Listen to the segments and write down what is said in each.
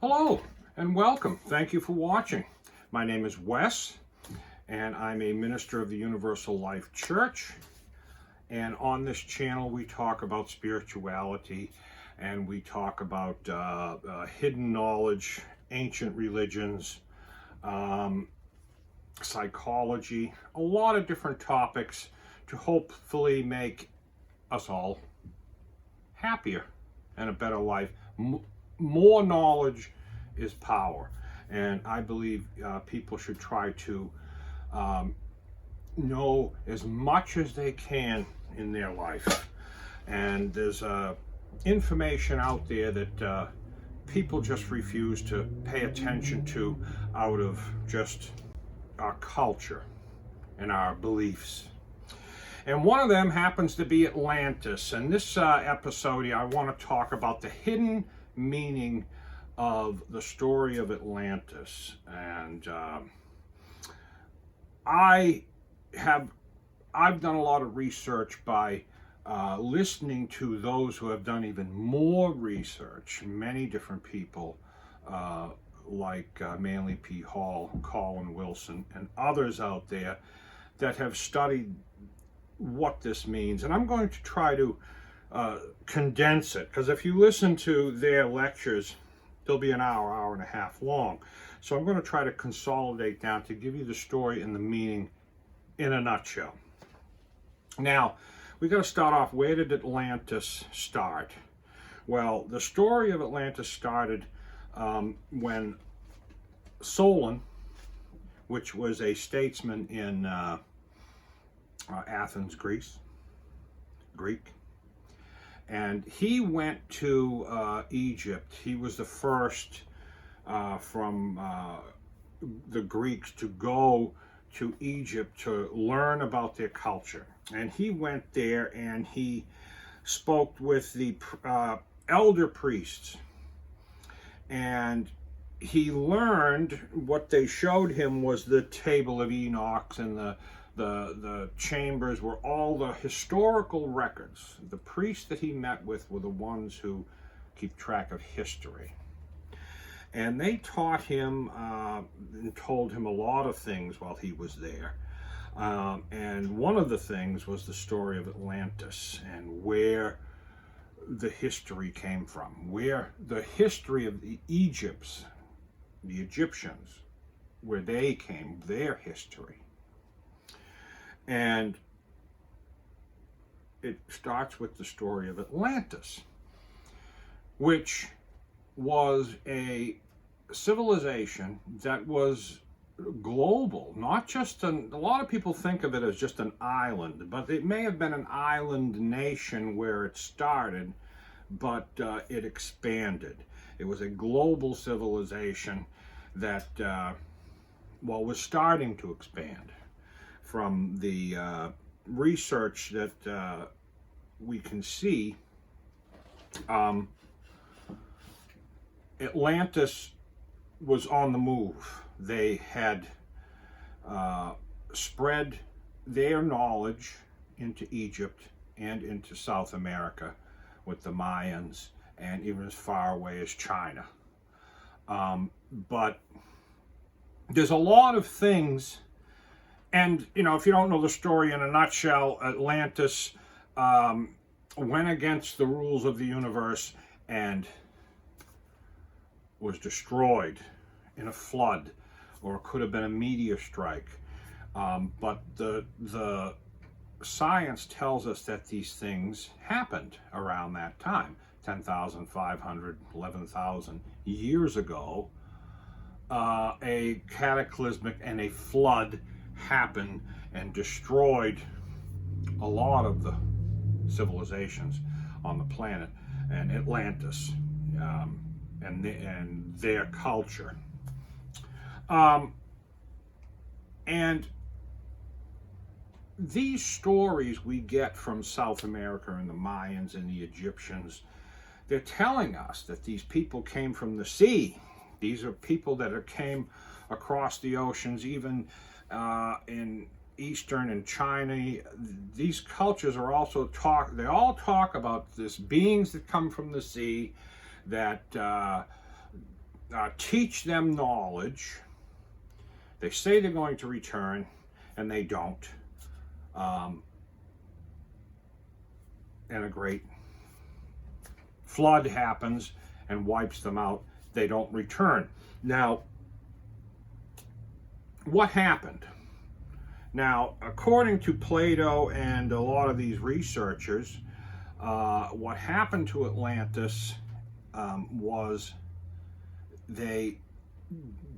Hello and welcome. Thank you for watching. My name is Wes and I'm a minister of the Universal Life Church. And on this channel we talk about spirituality and we talk about hidden knowledge, ancient religions, psychology, a lot of different topics to hopefully make us all happier and a better life. More knowledge is power, and I believe people should try to know as much as they can in their life. And there's information out there that people just refuse to pay attention to out of just our culture and our beliefs. And one of them happens to be Atlantis. And this episode here, I want to talk about the hidden meaning of the story of Atlantis. And I've done a lot of research by listening to those who have done even more research, many different people like Manly P. Hall, Colin Wilson, and others out there that have studied what this means. And I'm going to try to condense it, because if you listen to their lectures, they'll be an hour and a half long. So I'm going to try to consolidate down to give you the story and the meaning in a nutshell. Now, we got to start off, where did Atlantis start? Well, the story of Atlantis started when Solon, which was a statesman in Athens, Greek, and he went to Egypt. He was the first from the Greeks to go to Egypt to learn about their culture. And he went there and he spoke with the elder priests. And he learned, what they showed him was the Table of Enoch, and the chambers were all the historical records. The priests that he met with were the ones who keep track of history. And they taught him and told him a lot of things while he was there. And one of the things was the story of Atlantis and where the history came from, where the history of the Egyptians, where they came, their history. And it starts with the story of Atlantis, which was a civilization that was global, not just a lot of people think of it as just an island, but it may have been an island nation where it started, but it expanded. It was a global civilization that, was starting to expand. From the research that we can see, Atlantis was on the move. They had spread their knowledge into Egypt and into South America with the Mayans, and even as far away as China. But there's a lot of things. And, if you don't know the story in a nutshell, Atlantis went against the rules of the universe and was destroyed in a flood, or it could have been a meteor strike. But the science tells us that these things happened around that time, 10,500, 11,000 years ago. A cataclysmic and a flood happened and destroyed a lot of the civilizations on the planet, and Atlantis and their culture. And these stories we get from South America and the Mayans and the Egyptians, they're telling us that these people came from the sea. These are people that came across the oceans, even in Eastern and China. These cultures are also they all talk about this beings that come from the sea that teach them knowledge. They say they're going to return, and they don't. And a great flood happens and wipes them out. They don't return. Now, what happened? Now, according to Plato and a lot of these researchers, what happened to Atlantis was they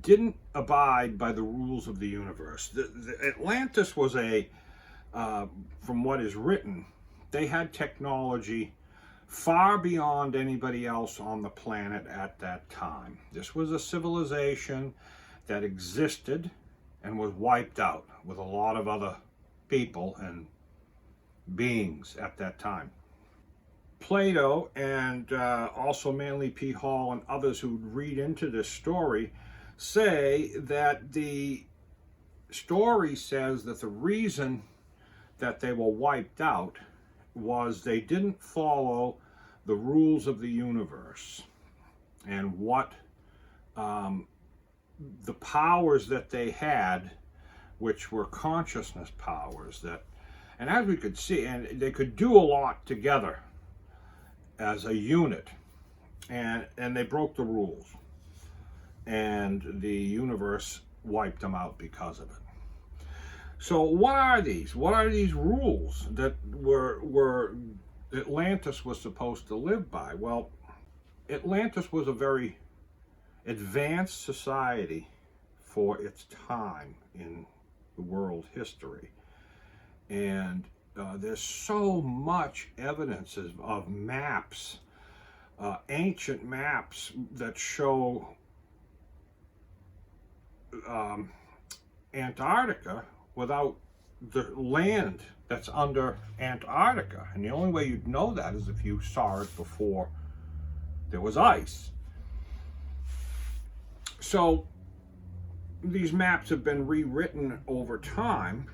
didn't abide by the rules of the universe. The Atlantis was from what is written, they had technology far beyond anybody else on the planet at that time. This was a civilization that existed and was wiped out with a lot of other people and beings at that time. Plato and also Manly P. Hall and others who read into this story say that the story says that the reason that they were wiped out was they didn't follow the rules of the universe and what the powers that they had, which were consciousness powers, and as we could see, and they could do a lot together as a unit, and they broke the rules, and the universe wiped them out because of it. So what are these? What are these rules that were Atlantis was supposed to live by? Well, Atlantis was a very advanced society for its time in the world history, and there's so much evidence of maps, ancient maps that show Antarctica without the land that's under Antarctica. And the only way you'd know that is if you saw it before there was ice. So these maps have been rewritten over time,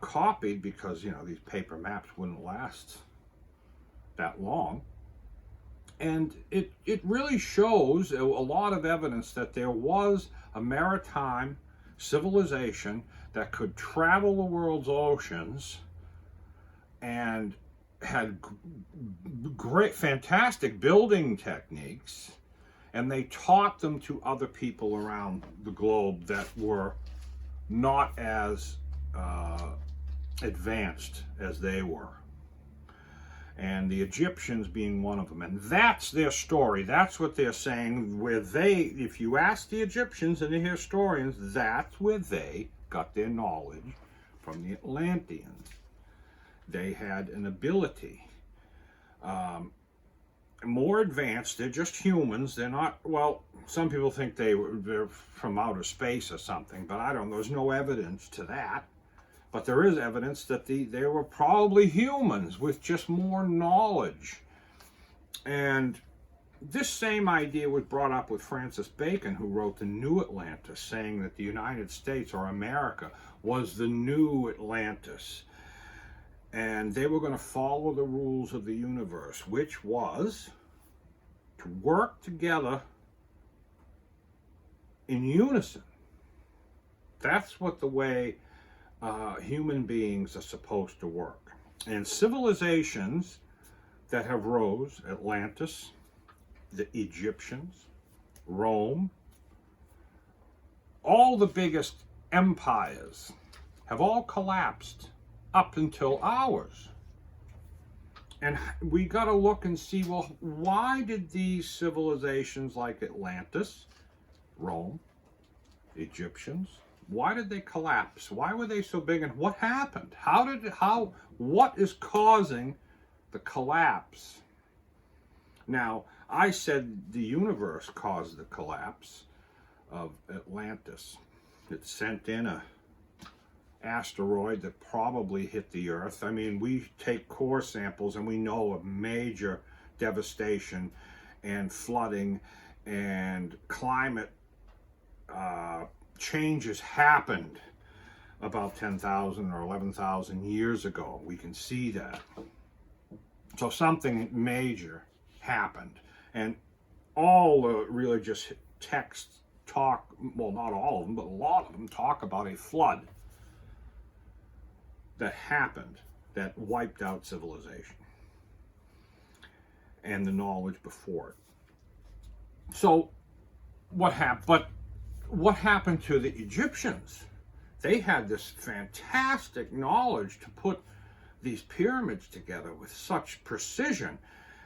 copied, because these paper maps wouldn't last that long, and it really shows a lot of evidence that there was a maritime civilization that could travel the world's oceans and had great, fantastic building techniques, and they taught them to other people around the globe that were not as advanced as they were, and the Egyptians being one of them. And that's their story. That's what they're saying, where if you ask the Egyptians and the historians, that's where they got their knowledge from the Atlanteans. They had an ability, more advanced. They're just humans. They're not, well, some people think they're from outer space or something, but I don't know. There's no evidence to that. But there is evidence that they were probably humans with just more knowledge. And this same idea was brought up with Francis Bacon, who wrote The New Atlantis, saying that the United States, or America, was the new Atlantis. And they were going to follow the rules of the universe, which was to work together in unison. That's what the way human beings are supposed to work. And civilizations that have rose, Atlantis, the Egyptians, Rome, all the biggest empires have all collapsed up until ours. And we got to look and see, well, why did these civilizations like Atlantis, Rome, Egyptians, why did they collapse? Why were they so big, and what happened? What is causing the collapse? Now, I said the universe caused the collapse of Atlantis. It sent in a asteroid that probably hit the Earth. I mean, we take core samples and we know of major devastation and flooding and climate changes happened about 10,000 or 11,000 years ago. We can see that. So something major happened, and all all the religious texts talk, well, not all of them, but a lot of them talk about a flood that happened that wiped out civilization and the knowledge before it. So what happened? But what happened to the Egyptians? They had this fantastic knowledge to put these pyramids together with such precision,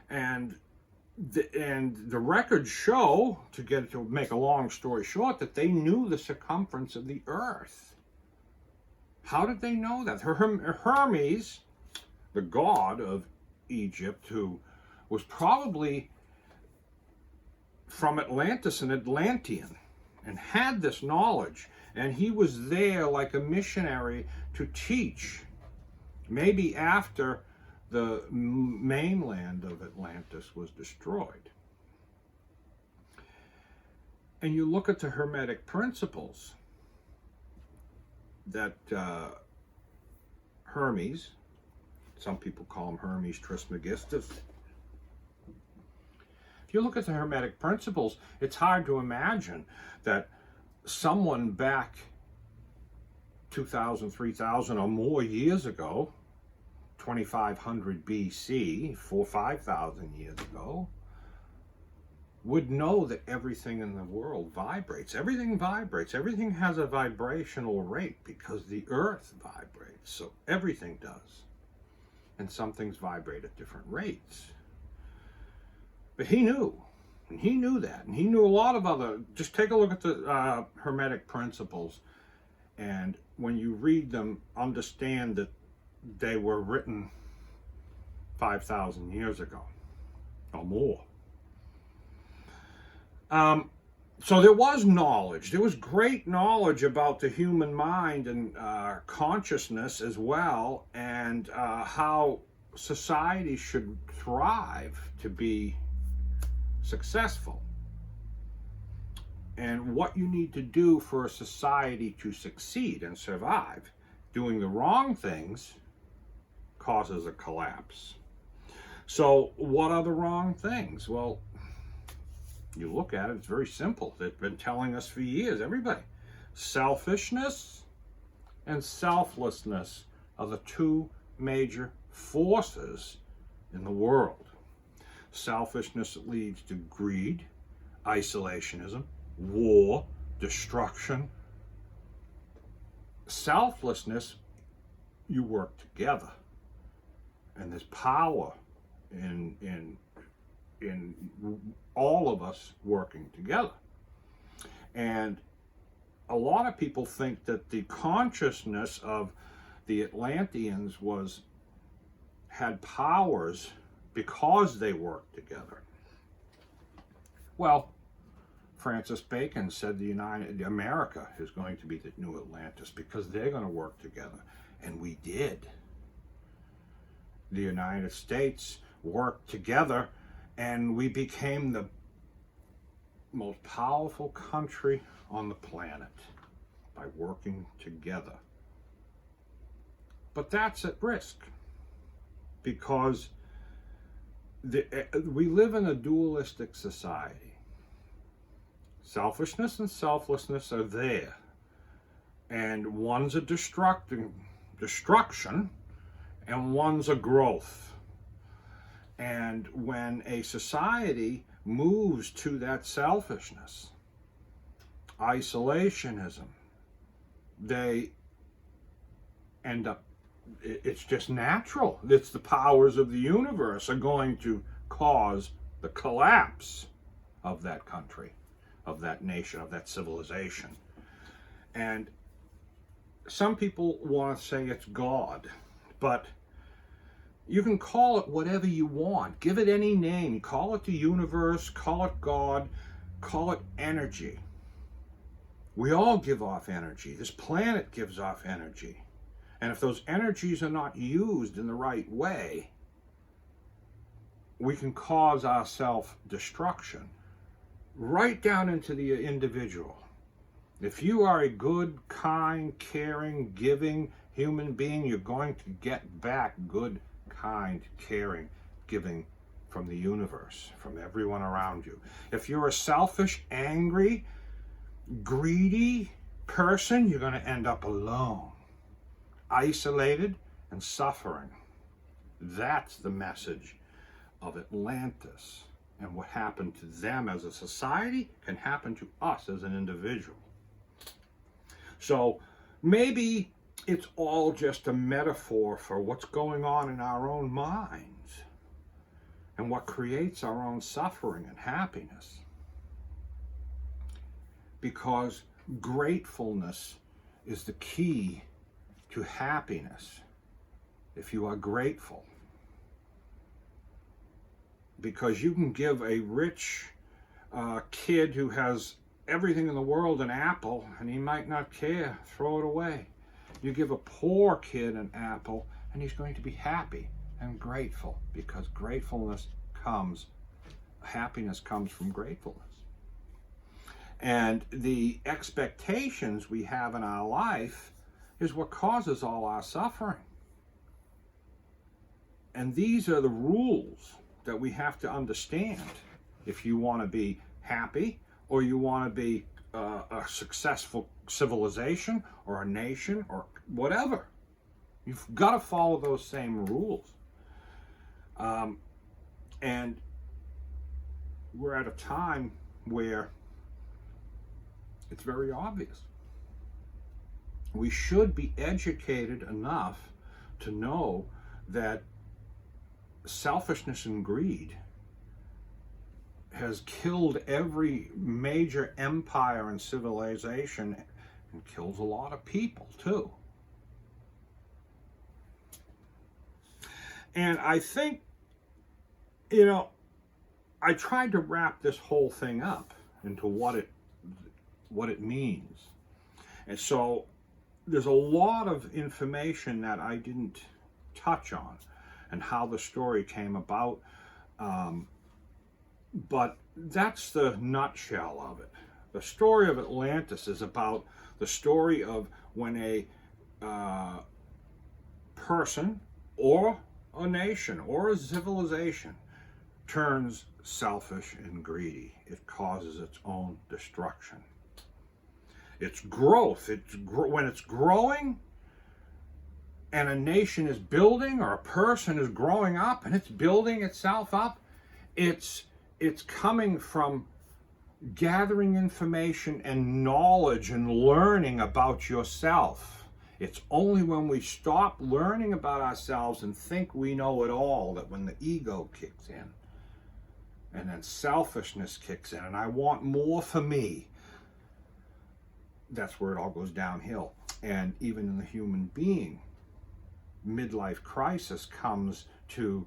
and the records show, to make a long story short, that they knew the circumference of the earth. How did they know that? Hermes, the god of Egypt, who was probably from Atlantis, an Atlantean, and had this knowledge, and he was there like a missionary to teach, maybe after the mainland of Atlantis was destroyed. And you look at the Hermetic principles that Hermes, some people call him Hermes Trismegistus. If you look at the Hermetic principles, it's hard to imagine that someone back 2,000, 3,000 or more years ago, 2,500 BC, 5,000 years ago, would know that everything in the world vibrates. Everything vibrates. Everything has a vibrational rate because the earth vibrates. So everything does. And some things vibrate at different rates. But he knew. And he knew that. And he knew a lot of other... Just take a look at the Hermetic principles. And when you read them, understand that they were written 5,000 years ago or more. So there was knowledge. There was great knowledge about the human mind and consciousness as well, and how society should thrive to be successful, and what you need to do for a society to succeed and survive. Doing the wrong things causes a collapse. So what are the wrong things? Well, you look at it, it's very simple. They've been telling us for years, everybody. Selfishness and selflessness are the two major forces in the world. Selfishness leads to greed, isolationism, war, destruction. Selflessness, you work together. And there's power in all of us working together. And a lot of people think that the consciousness of the Atlanteans had powers because they worked together. Well, Francis Bacon said America is going to be the new Atlantis because they're going to work together. And we did. The United States worked together, and we became the most powerful country on the planet by working together. But that's at risk because we live in a dualistic society. Selfishness and selflessness are there, and one's a destruction and one's a growth. And when a society moves to that selfishness, isolationism, they end up, it's just natural. It's the powers of the universe are going to cause the collapse of that country, of that nation, of that civilization. And some people want to say it's God, but you can call it whatever you want. Give it any name. Call it the universe, call it God, call it energy. We all give off energy. This planet gives off energy. And if those energies are not used in the right way, we can cause our self-destruction right down into the individual. If you are a good, kind, caring, giving human being, you're going to get back good, kind, caring, giving from the universe, from everyone around you. If you're a selfish, angry, greedy person, you're going to end up alone, isolated, and suffering. That's the message of Atlantis. And what happened to them as a society can happen to us as an individual. So maybe it's all just a metaphor for what's going on in our own minds and what creates our own suffering and happiness. Because gratefulness is the key to happiness. If you are grateful, because you can give a rich kid who has everything in the world an apple and he might not care, throw it away. You give a poor kid an apple and he's going to be happy and grateful, because happiness comes from gratefulness. And the expectations we have in our life is what causes all our suffering. And these are the rules that we have to understand if you want to be happy, or you want to be a successful civilization or a nation or whatever. You've got to follow those same rules. And we're at a time where it's very obvious. We should be educated enough to know that selfishness and greed has killed every major empire and civilization, and kills a lot of people too. And I think, I tried to wrap this whole thing up into what it means. And so there's a lot of information that I didn't touch on, and how the story came about. But that's the nutshell of it. The story of Atlantis is about the story of when a person or a nation or a civilization turns selfish and greedy. It causes its own destruction. Its growth, when it's growing, and a nation is building, or a person is growing up and it's building itself up, it's coming from gathering information and knowledge and learning about yourself. It's only when we stop learning about ourselves and think we know it all that when the ego kicks in, and then selfishness kicks in, and I want more for me, that's where it all goes downhill. And even in the human being, midlife crisis comes to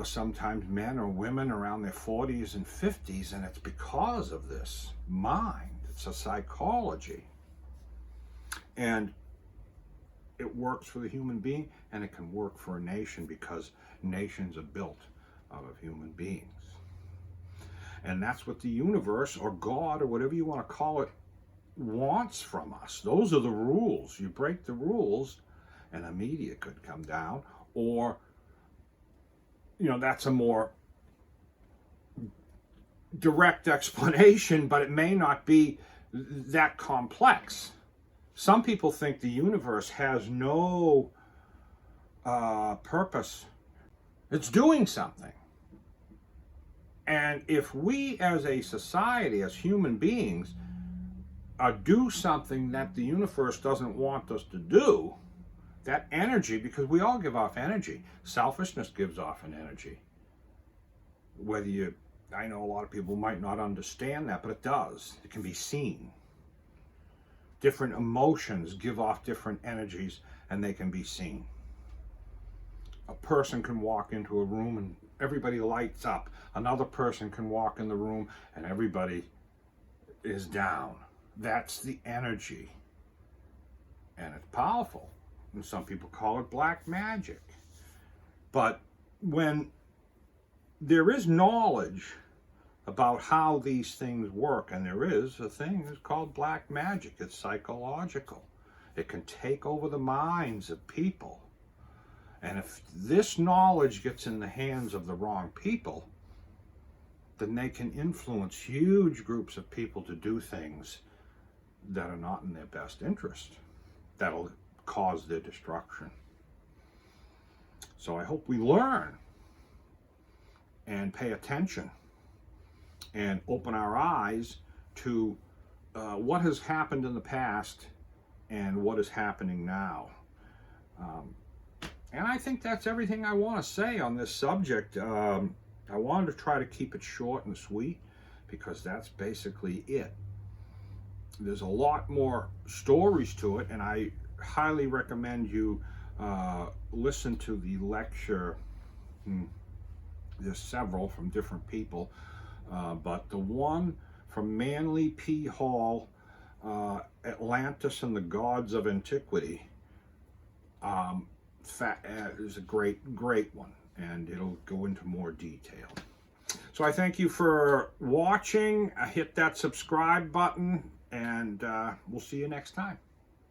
sometimes men or women around their 40s and 50s, and it's because of this mind. It's a psychology. And it works for the human being, and it can work for a nation, because nations are built out of human beings. And that's what the universe, or God, or whatever you want to call it, wants from us. Those are the rules. You break the rules, and a meteor could come down, or that's a more direct explanation, but it may not be that complex. Some people think the universe has no purpose. It's doing something. And if we as a society, as human beings, do something that the universe doesn't want us to do, that energy, because we all give off energy. Selfishness gives off an energy. I know a lot of people might not understand that, but it does. It can be seen. Different emotions give off different energies, and they can be seen. A person can walk into a room and everybody lights up. Another person can walk in the room and everybody is down. That's the energy. And it's powerful. And some people call it black magic. But when there is knowledge about how these things work, and there is a thing that's called black magic. It's psychological. It can take over the minds of people. And if this knowledge gets in the hands of the wrong people, then they can influence huge groups of people to do things that are not in their best interest. That'll cause their destruction. So I hope we learn and pay attention and open our eyes to what has happened in the past and what is happening now. And I think that's everything I want to say on this subject. I wanted to try to keep it short and sweet because that's basically it. There's a lot more stories to it, and I highly recommend you listen to the lecture. There's several from different people, but the one from Manly P. Hall, Atlantis and the Gods of Antiquity, is a great one, and it'll go into more detail. So I thank you for watching. Hit that subscribe button, and we'll see you next time.